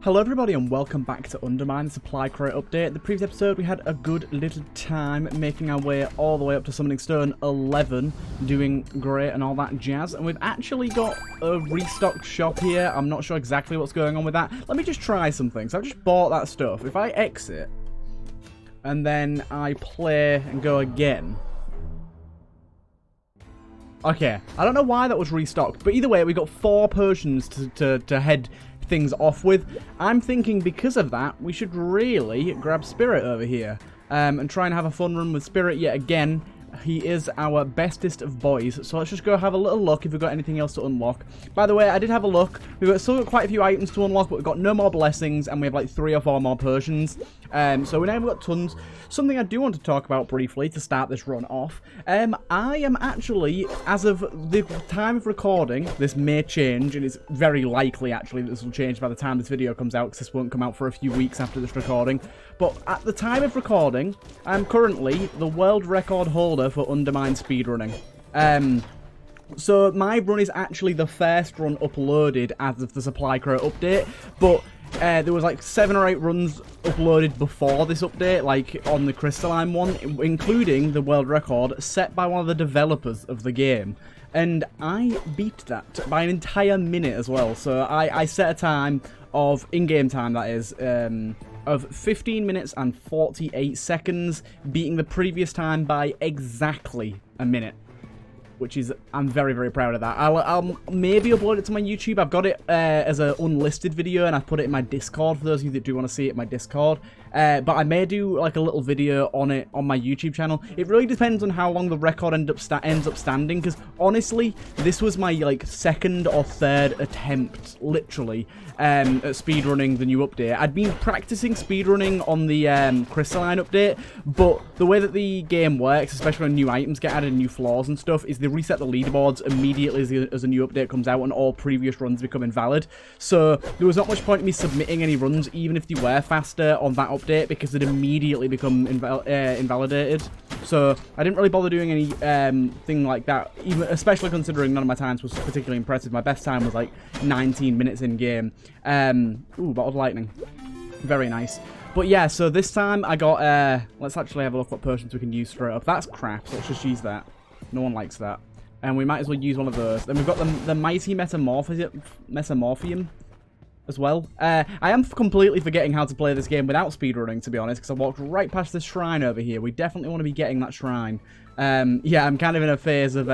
Hello everybody and welcome back to UnderMine, the supply crate update. The previous episode we had a good little time making our way all the way up to Summoning Stone 11, doing great and all that jazz. And we've actually got a restocked shop here. I'm not sure exactly what's going on with that. Let me just try something. So I've just bought that stuff. If I exit and then I play and go again. Okay, I don't know why that was restocked, but either way we got 4 potions to head things off with. I'm thinking because of that, we should really grab Spirit over here and try and have a fun run with Spirit yet again. He is our bestest of boys, so let's just go have a little look if we've got anything else to unlock. By the way, I did have a look. We've still got quite a few items to unlock, but we've got no more blessings, and we have like 3 or 4 more potions. So we now have got tons. Something I do want to talk about briefly to start this run off. I am actually, as of the time of recording, this may change, and it's very likely actually that this will change by the time this video comes out, because this won't come out for a few weeks after this recording. But at the time of recording, I'm currently the world record holder for UnderMine speedrunning. So my run is actually the first run uploaded as of the supply crate update, but there was like 7 or 8 runs uploaded before this update, like on the Crystalline one, including the world record set by one of the developers of the game. And I beat that by an entire minute as well. So I set a time of, in-game time that is, of 15 minutes and 48 seconds, beating the previous time by exactly a minute. Which is, I'm very, very proud of that. I'll maybe upload it to my YouTube. I've got it as an unlisted video, and I put it in my Discord for those of you that do want to see it in my Discord. But I may do like a little video on it on my YouTube channel. It really depends on how long the record ends up standing, because honestly, this was my like 2nd or 3rd attempt, literally, at speedrunning the new update. I'd been practicing speedrunning on the Crystalline update, but the way that the game works, especially when new items get added and new floors and stuff, is they reset the leaderboards immediately as a new update comes out, and all previous runs become invalid. So there was not much point in me submitting any runs, even if they were faster on that update, because they'd immediately become invalidated. So I didn't really bother doing any thing like that, even especially considering none of my times was particularly impressive. My best time was like 19 minutes in game. Ooh, bottled lightning, very nice. But yeah, so this time I got let's actually have a look what potions we can use straight up. That's crap, so let's just use that. No one likes that. And we might as well use one of those. Then we've got the mighty Metamorphium as well. I am completely forgetting how to play this game without speedrunning, to be honest, because I walked right past this shrine over here. We definitely want to be getting that shrine. Yeah, I'm kind of in a phase of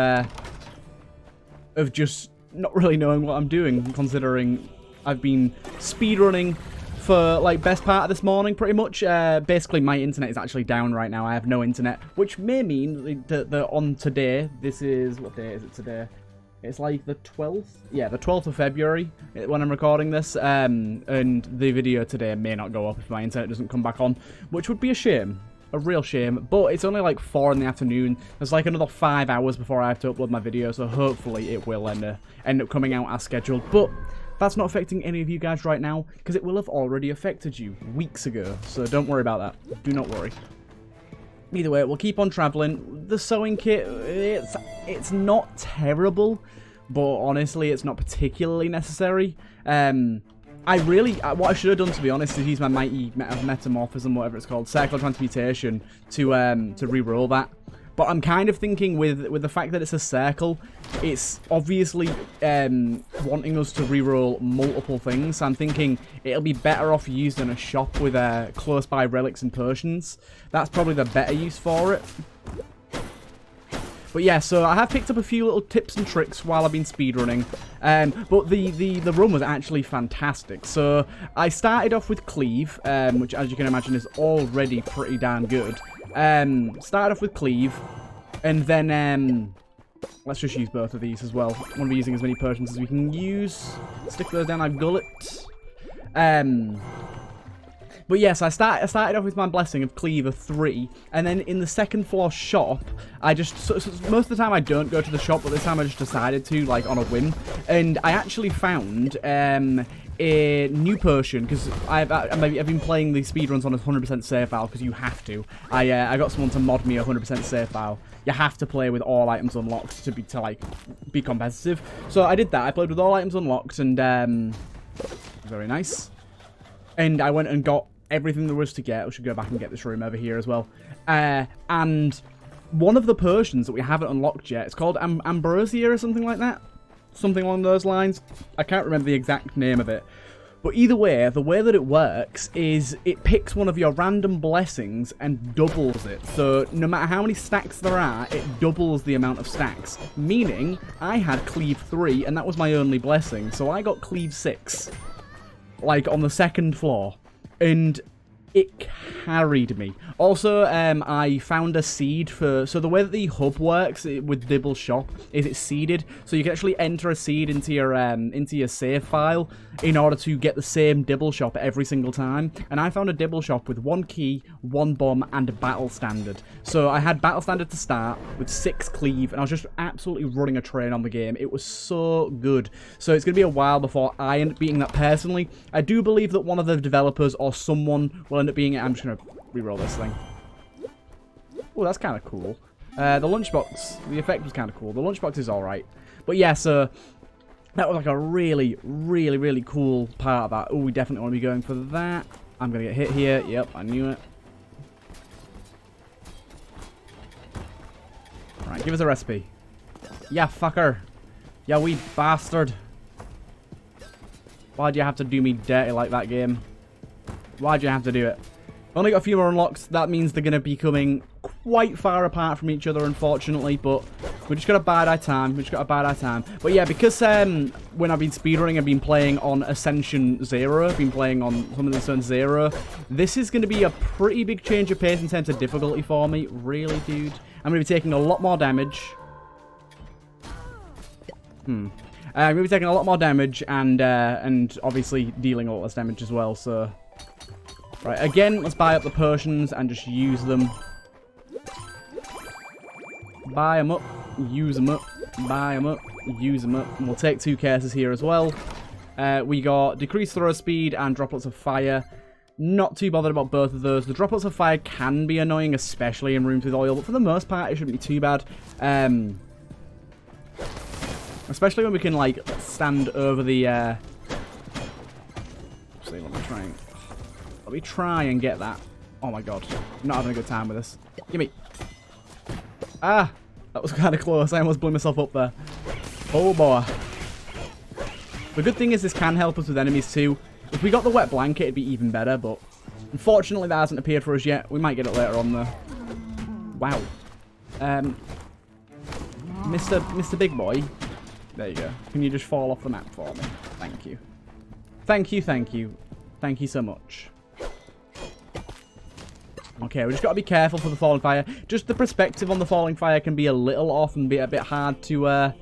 just not really knowing what I'm doing, considering I've been speedrunning for like best part of this morning, pretty much. Basically, my internet is actually down right now. I have no internet, which may mean that on today, this is, what day is it today? It's like the 12th? Yeah, the 12th of February when I'm recording this, and the video today may not go up if my internet doesn't come back on, which would be a shame. A real shame, but it's only like 4 in the afternoon. There's like another 5 hours before I have to upload my video, so hopefully it will end up coming out as scheduled. But that's not affecting any of you guys right now, because it will have already affected you weeks ago. So don't worry about that. Do not worry. Either way, we'll keep on traveling. The sewing kit, it's not terrible, but honestly, it's not particularly necessary. What I should have done, to be honest, is use my mighty metamorphism, whatever it's called, circular transmutation, to re-roll that. But I'm kind of thinking with the fact that it's a circle, it's obviously wanting us to reroll multiple things. So I'm thinking it'll be better off used in a shop with close by relics and potions. That's probably the better use for it. But yeah, so I have picked up a few little tips and tricks while I've been speedrunning. But the run was actually fantastic. So I started off with Cleave, which as you can imagine is already pretty damn good. Start off with Cleave, and then let's just use both of these as well. I want to be using as many potions as we can use. Stick those down our gullet. But yes, I started off with my blessing of Cleave of 3, and then in the 2nd floor shop, I just so most of the time I don't go to the shop, but this time I just decided to, like, on a whim, and I actually found a new potion, because I've been playing the speedruns on a 100% save file, because you have to. I got someone to mod me a 100% save file. You have to play with all items unlocked to be competitive. So I did that. I played with all items unlocked, and very nice. And I went and got everything there was to get. We should go back and get this room over here as well. And one of the potions that we haven't unlocked yet, it's called Ambrosia or something like that. Something along those lines. I can't remember the exact name of it. But either way, the way that it works is it picks one of your random blessings and doubles it. So no matter how many stacks there are, it doubles the amount of stacks. Meaning, I had Cleave 3 and that was my only blessing. So I got Cleave 6. Like on the second floor. And it carried me. Also, I found a seed for... So the way that the hub works with Dibble's shop is it's seeded. So you can actually enter a seed into your save file in order to get the same Dibble shop every single time. And I found a Dibble shop with 1 key, 1 bomb, and a battle standard. So I had battle standard to start with 6 cleave, and I was just absolutely running a train on the game. It was so good. So it's going to be a while before I end up beating that personally. I do believe that one of the developers or someone will end up being it. I'm just going to reroll this thing. Oh, that's kind of cool. The lunchbox, the effect was kind of cool. The lunchbox is alright. But yeah, so that was like a really, really, really cool part of that. Oh, we definitely want to be going for that. I'm going to get hit here. Yep, I knew it. Alright, give us a recipe. Yeah, fucker. Yeah, wee bastard. Why'd you have to do me dirty like that, game? Why'd you have to do it? Only got a few more unlocks. That means they're going to be coming quite far apart from each other, unfortunately. But we just got to bide our time. But yeah, because when I've been speedrunning, I've been playing on Ascension 0. I've been playing on some of the Sun 0. This is going to be a pretty big change of pace in terms of difficulty for me. Really, dude. I'm going to be taking a lot more damage. I'm going to be taking a lot more damage and obviously dealing a lot less damage as well, so... Right, again, let's buy up the potions and just use them. Buy them up, use them up, buy them up, use them up. And we'll take 2 cases here as well. We got decreased throw speed and droplets of fire. Not too bothered about both of those. The droplets of fire can be annoying, especially in rooms with oil, but for the most part, it shouldn't be too bad. Especially when we can, like, stand over the... Let me try and get that. Oh my god. I'm not having a good time with this. Gimme. Ah! That was kind of close. I almost blew myself up there. Oh boy. The good thing is this can help us with enemies too. If we got the wet blanket, it'd be even better, but unfortunately that hasn't appeared for us yet. We might get it later on though. Wow. Mr. Big Boy. There you go. Can you just fall off the map for me? Thank you. Thank you, thank you. Thank you so much. Okay, we just got to be careful for the falling fire. Just the perspective on the falling fire can be a little off and be a bit hard to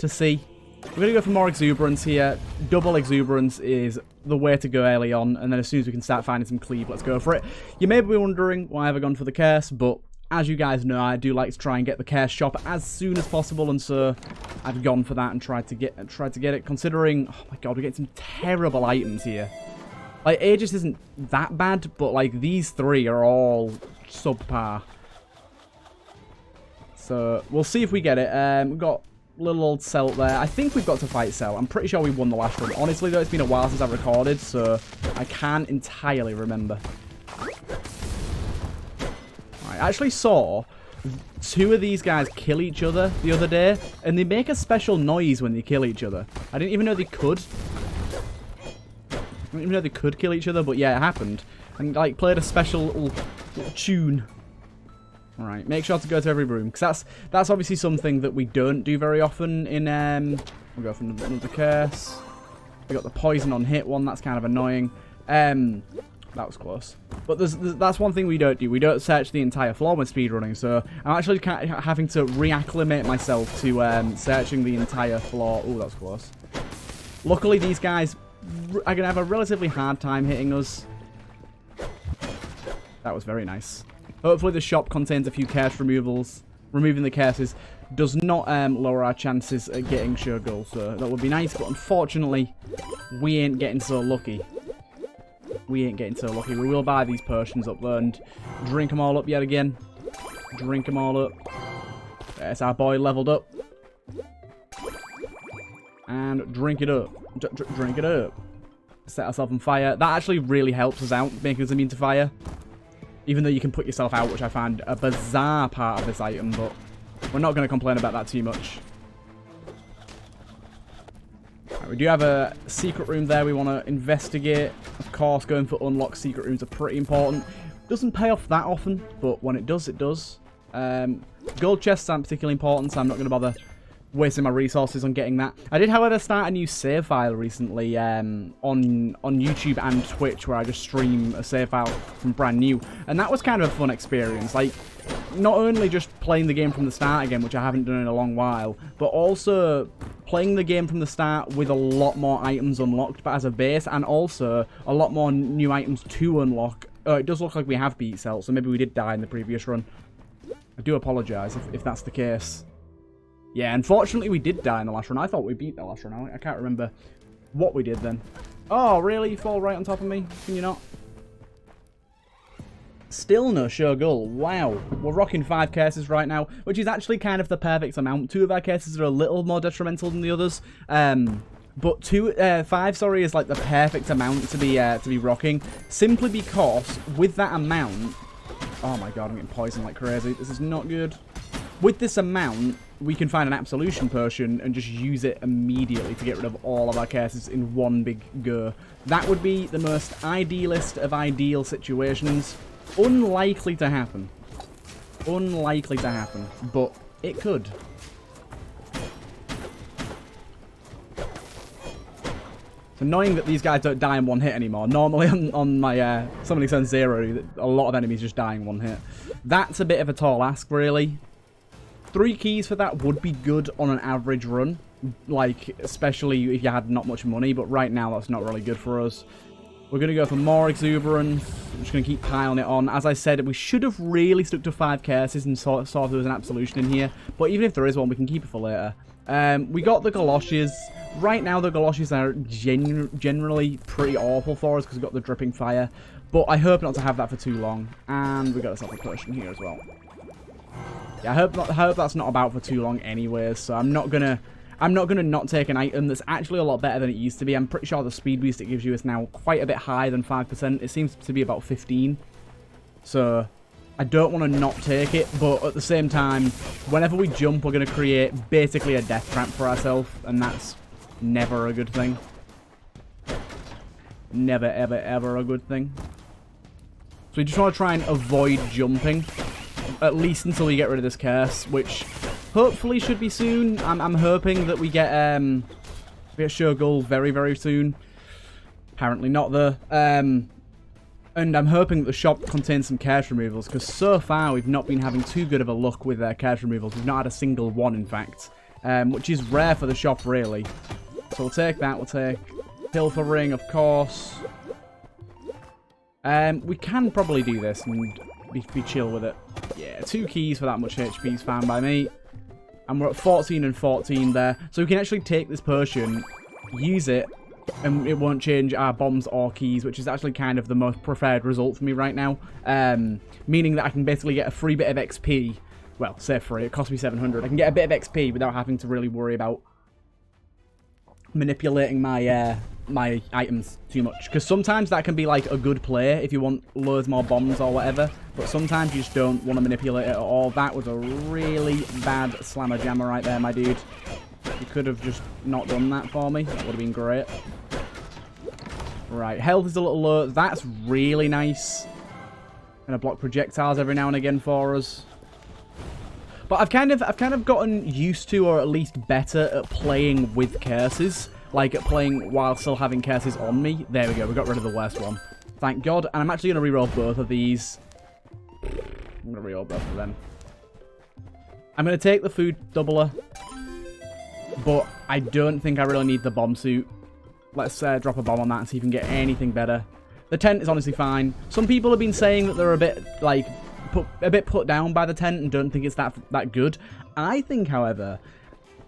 see. We're going to go for more exuberance here. Double exuberance is the way to go early on, and then as soon as we can start finding some cleave, let's go for it. You may be wondering why I've gone for the curse, but as you guys know, I do like to try and get the curse shop as soon as possible, and so I've gone for that and tried to get it. Considering, oh my god, we get some terrible items here. Like, Aegis isn't that bad, but, like, these 3 are all subpar. So, we'll see if we get it. We've got little old Cell there. I think we've got to fight Cell. I'm pretty sure we won the last one. Honestly, though, it's been a while since I've recorded, so I can't entirely remember. I actually saw 2 of these guys kill each other the other day, and they make a special noise when they kill each other. I didn't even know they could. I didn't even know they could kill each other, but yeah, it happened. And, like, played a special little tune. Alright, make sure to go to every room, because that's obviously something that we don't do very often in, we'll go for another curse. We got the poison on hit one, that's kind of annoying. That was close. But that's one thing we don't do. We don't search the entire floor when speedrunning, so I'm actually having to reacclimate myself to searching the entire floor. Oh, that was close. Luckily, these guys are going to have a relatively hard time hitting us. That was very nice. Hopefully the shop contains a few curse removals. Removing the curses does not lower our chances at getting Shogun, so that would be nice, but unfortunately, we ain't getting so lucky. We ain't getting so lucky. We will buy these potions up though and drink them all up yet again. Drink them all up. There's our boy leveled up. And drink it up. Drink it up. set ourselves on fire. That actually really helps us out, making us immune to fire. Even though you can put yourself out, which I find a bizarre part of this item, but we're not going to complain about that too much. Right, we do have a secret room there we want to investigate. Of course, going for unlocked secret rooms are pretty important. Doesn't pay off that often, but when it does, it does. Gold chests aren't particularly important, so I'm not going to bother wasting my resources on getting that. I did, however, start a new save file recently on YouTube and Twitch, where I just stream a save file from brand new, and that was kind of a fun experience. Like, not only just playing the game from the start again, which I haven't done in a long while, but also playing the game from the start with a lot more items unlocked, but as a base, and also a lot more new items to unlock. It does look like we have beat Celt, so maybe we did die in the previous run. I do apologise if that's the case. Yeah, unfortunately we did die in the last run. I thought we beat the last run. I can't remember what we did then. Oh, really? You fall right on top of me? Can you not? Still no Rougelike. Wow. We're rocking 5 cases right now, which is actually kind of the perfect amount. 2 of our cases are a little more detrimental than the others. But 5, sorry, is like the perfect amount to be rocking. Simply because with that amount... Oh my god, I'm getting poisoned like crazy. This is not good. With this amount, we can find an absolution potion and just use it immediately to get rid of all of our cases in one big go. That would be the most idealist of ideal situations. Unlikely to happen. Unlikely to happen, but it could. It's annoying that these guys don't die in one hit anymore. Normally on my Summoning Zone 0, a lot of enemies just die in one hit. That's a bit of a tall ask, really. 3 keys for that would be good on an average run, like, especially if you had not much money, but right now that's not really good for us. We're going to go for more exuberance. I'm just going to keep piling it on. As I said, we should have really stuck to 5 cases and saw if there was an absolution in here, but even if there is one, we can keep it for later. We got the galoshes. Right now, the galoshes are generally pretty awful for us because we've got the dripping fire, but I hope not to have that for too long. And we got ourselves a potion here as well. Yeah, I hope that's not about for too long anyways, so I'm not gonna not take an item that's actually a lot better than it used to be. I'm pretty sure the speed boost it gives you is now quite a bit higher than 5%. It seems to be about 15. So I don't want to not take it, but at the same time, whenever we jump, we're going to create basically a death trap for ourselves, and that's never a good thing. Never, ever, ever a good thing. So we just want to try and avoid jumping, at least until we get rid of this curse, which hopefully should be soon. I'm hoping that we get Rougelike very, very soon. Apparently not, though. And I'm hoping that the shop contains some curse removals, because so far we've not been having too good of a luck with curse removals. We've not had a single one, in fact, which is rare for the shop, really. So we'll take that. We'll take Pilfer Ring, of course. We can probably do this and be chill with it. Yeah, 2 keys for that much HP is fine by me. And we're at 14 and 14 there. So we can actually take this potion, use it, and it won't change our bombs or keys, which is actually kind of the most preferred result for me right now. Meaning that I can basically get a free bit of XP. Well, say free, it cost me 700. I can get a bit of XP without having to really worry about manipulating my my items too much, because sometimes that can be like a good play if you want loads more bombs or whatever, but sometimes you just don't want to manipulate it at all. That was a really bad slammer jammer right there, my dude. You could have just not done that for me. That would have been great. Right, health is a little low. That's really nice. Gonna block projectiles every now and again for us. But I've kind of gotten used to, or at least better at playing with curses. Like at playing while still having curses on me. There we go, we got rid of the worst one. Thank God. And I'm actually going to reroll both of these. I'm going to reroll both of them. I'm going to take the food doubler. But I don't think I really need the bomb suit. Let's drop a bomb on that and see if we can get anything better. The tent is honestly fine. Some people have been saying that they're a bit, like, put down by the tent and don't think it's that good. I think, however,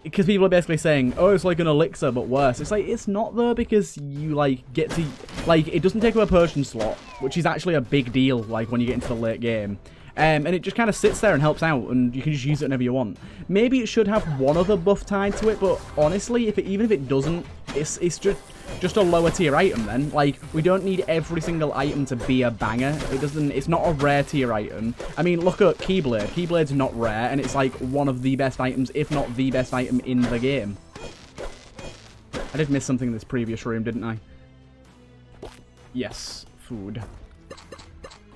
because people are basically saying, oh, it's like an elixir, but worse. It's like, it's not, though, because you, like, get to, like, it doesn't take up a potion slot, which is actually a big deal, like, when you get into the late game. And it just kind of sits there and helps out, and you can just use it whenever you want. Maybe it should have one other buff tied to it, but honestly, even if it doesn't, it's just, just a lower tier item then. Like, we don't need every single item to be a banger. It's not a rare tier item. I mean, look at Keyblade. Keyblade's not rare, and it's like one of the best items, if not the best item in the game. I did miss something in this previous room, didn't I? Yes, food.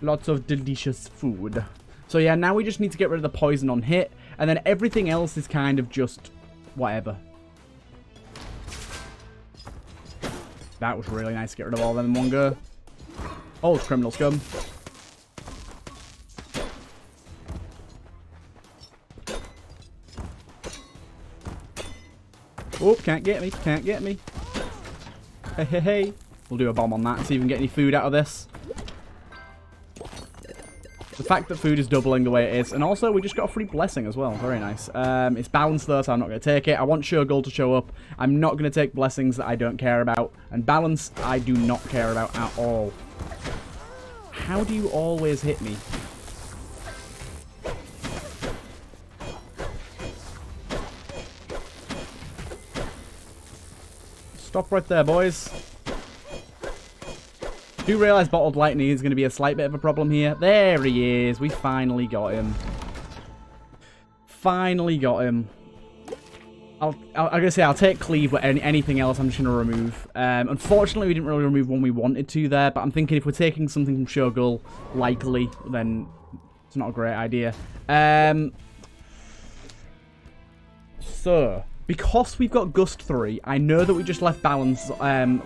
Lots of delicious food. So yeah, now we just need to get rid of the poison on hit, and then everything else is kind of just whatever. That was really nice to get rid of all of them in one go. Oh, it's criminal scum. Oh, can't get me, can't get me. Hey, hey, hey. We'll do a bomb on that and see if we can get any food out of this. The fact that food is doubling the way it is. And also, we just got a free blessing as well. Very nice. It's balanced though, so I'm not going to take it. I want Rougelike to show up. I'm not going to take blessings that I don't care about. And balance, I do not care about at all. How do you always hit me? Stop right there, boys. I do realise bottled lightning is going to be a slight bit of a problem here. There he is. We finally got him. Finally got him. I'm going to say I'll take cleave, but anything else I'm just going to remove. Unfortunately, we didn't really remove one we wanted to there, but I'm thinking if we're taking something from Rougelike, likely, then it's not a great idea. So, because we've got Gust 3, I know that we just left balance,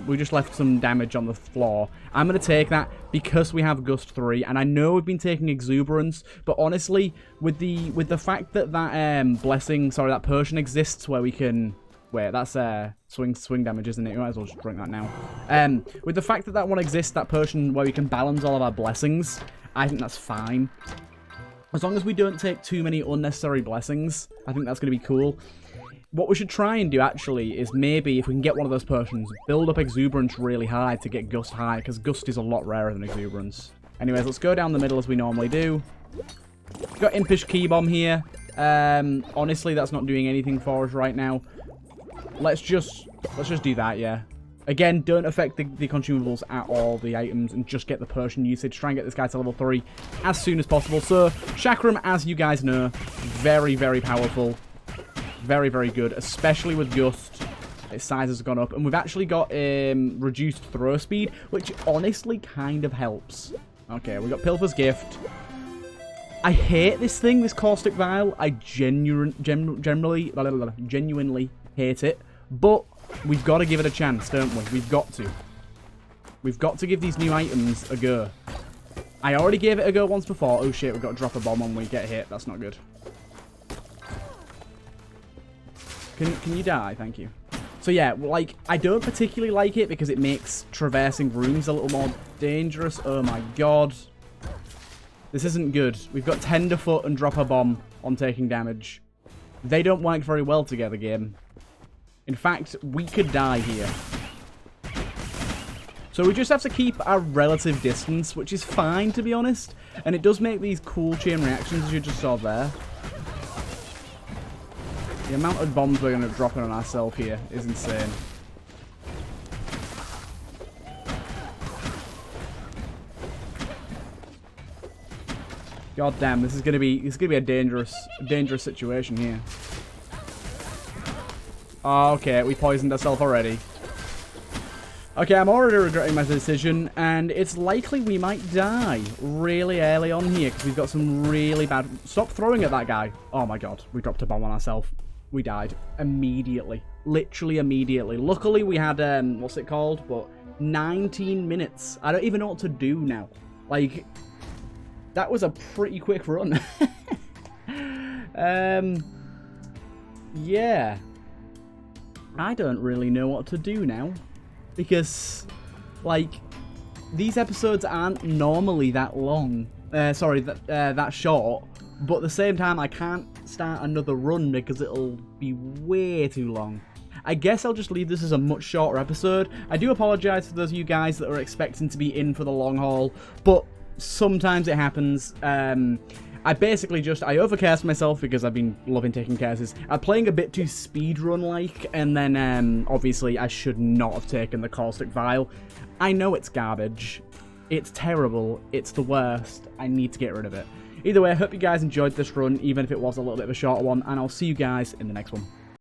we just left some damage on the floor. I'm going to take that because we have Gust 3, and I know we've been taking Exuberance, but honestly, with the fact that that potion exists where we can... Wait, that's swing damage, isn't it? You might as well just drink that now. With the fact that that one exists, that potion where we can balance all of our blessings, I think that's fine. As long as we don't take too many unnecessary blessings, I think that's going to be cool. What we should try and do, actually, is maybe, if we can get one of those potions, build up Exuberance really high to get Gust high, because Gust is a lot rarer than Exuberance. Anyways, let's go down the middle as we normally do. Got Impish Key Bomb here. Honestly, that's not doing anything for us right now. Let's just do that, yeah. Again, don't affect the consumables at all, the items, and just get the potion usage. Try and get this guy to level 3 as soon as possible. So, Chakram, as you guys know, very, very powerful. Very, very good, especially with Gust. Its size has gone up. And we've actually got reduced throw speed, which honestly kind of helps. Okay, we got Pilfer's Gift. I hate this thing, this Caustic Vial. I genuinely hate it. But we've got to give it a chance, don't we? We've got to. We've got to give these new items a go. I already gave it a go once before. Oh shit, we've got to drop a bomb when we get hit. That's not good. Can you die? Thank you. So yeah, like, I don't particularly like it because it makes traversing rooms a little more dangerous. Oh my god. This isn't good. We've got Tenderfoot and Drop a Bomb on taking damage. They don't work very well together, game. In fact, we could die here. So we just have to keep our relative distance, which is fine, to be honest. And it does make these cool chain reactions, as you just saw there. The amount of bombs we're going to drop in on ourselves here is insane. God damn, this is going to be a dangerous situation here. Oh, okay, we poisoned ourselves already. Okay, I'm already regretting my decision, and it's likely we might die really early on here because we've got some really bad... Stop throwing at that guy. Oh my god, we dropped a bomb on ourselves. We died immediately. Literally immediately. Luckily, we had, what's it called? But 19 minutes. I don't even know what to do now. Like, that was a pretty quick run. Yeah. I don't really know what to do now. Because, like, these episodes aren't normally that long. That short. But at the same time, I can't start another run because it'll be way too long. I guess I'll just leave this as a much shorter episode. I do apologise for those of you guys that are expecting to be in for the long haul, but sometimes it happens. I basically just, I overcast myself because I've been loving taking cases. I'm playing a bit too speedrun-like, and then obviously I should not have taken the caustic vial. I know it's garbage. It's terrible. It's the worst. I need to get rid of it. Either way, I hope you guys enjoyed this run, even if it was a little bit of a shorter one, and I'll see you guys in the next one.